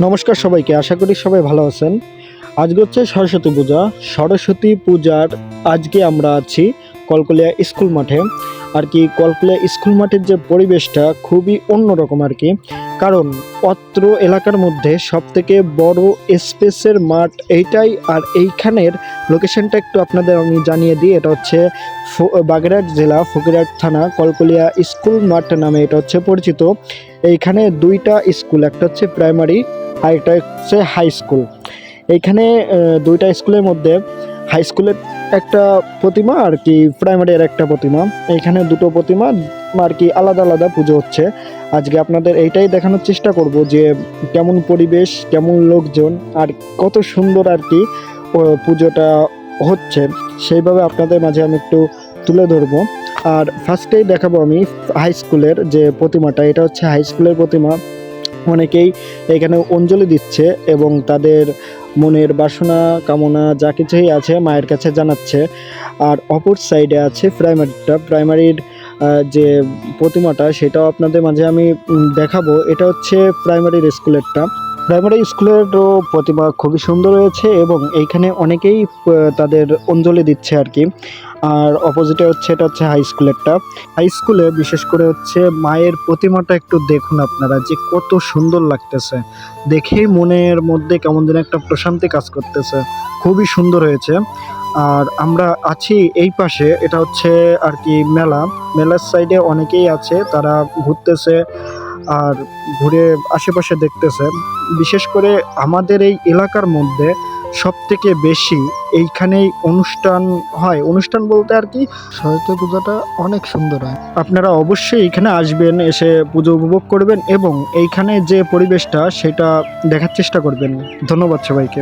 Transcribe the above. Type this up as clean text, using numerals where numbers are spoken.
নমস্কার সবাইকে, আশা করি সবাই ভালো আছেন। আজকে হচ্ছে সরস্বতী পূজা। সরস্বতী পূজার আজকে আমরা আছি কলকলিয়া স্কুল মাঠে। আর কি কলকলিয়া স্কুল মাঠের যে পরিবেশটা খুবই অন্যরকম আর কি, কারণ অত্র এলাকার মধ্যে সবথেকে বড় স্পেসের মাঠ এইটাই। আর এইখানের লোকেশনটা একটু আপনাদের আমি জানিয়ে দিই। এটা হচ্ছে বাগেরহাট জেলা ফকিরহাট থানা কলকলিয়া স্কুল মাঠ নামে এটা হচ্ছে পরিচিত। এইখানে দুইটা স্কুল, একটা হচ্ছে প্রাইমারি আর একটা হচ্ছে হাই স্কুল। এইখানে দুইটা স্কুলের মধ্যে হাই স্কুলের একটা প্রতিমা আর কি প্রাইমারির একটা প্রতিমা, এইখানে দুটো প্রতিমা আর কি আলাদা আলাদা পুজো হচ্ছে। আজকে আপনাদের এইটাই দেখানোর চেষ্টা করব যে কেমন পরিবেশ, কেমন লোকজন আর কত সুন্দর আর কি পুজোটা হচ্ছে, সেইভাবে আপনাদের মাঝে আমি একটু তুলে ধরবো। আর ফার্স্টেই দেখাবো আমি হাই স্কুলের যে প্রতিমাটা, এটা হচ্ছে হাই স্কুলের প্রতিমা। অনেকেই এখানে অঞ্জলি দিচ্ছে এবং তাদের মনের বাসনা কামনা যা কিছুই আছে মায়ের কাছে জানাচ্ছে। আর অপর সাইডে আছে প্রাইমারির যে প্রতিমাটা, সেটাও আপনাদের মাঝে আমি দেখাবো। এটা হচ্ছে প্রাইমারি স্কুলেরও প্রতিমা খুবই সুন্দর হয়েছে এবং এইখানে অনেকেই তাদের অঞ্জলি দিচ্ছে আর কি। আর অপোজিটে হচ্ছে এটা হচ্ছে হাই স্কুলে বিশেষ করে হচ্ছে মায়ের প্রতিমাটা একটু দেখুন আপনারা, যে কত সুন্দর লাগতেছে, দেখেই মনের মধ্যে কেমন যেন একটা প্রশান্তি কাজ করতেছে, খুবই সুন্দর হয়েছে। আর আমরা আছি এই পাশে, এটা হচ্ছে আর কি মেলার সাইডে অনেকেই আছে, তারা ঘুরতেছে আর ঘুরে আশেপাশে দেখতেছে। বিশেষ করে আমাদের এই এলাকার মধ্যে সবথেকে বেশি এইখানেই অনুষ্ঠান বলতে আর কি সরস্বতী পূজাটা অনেক সুন্দর হয়। আপনারা অবশ্যই এইখানে আসবেন, এসে পুজো উপভোগ করবেন এবং এইখানে যে পরিবেশটা সেটা দেখার চেষ্টা করবেন। ধন্যবাদ সবাইকে।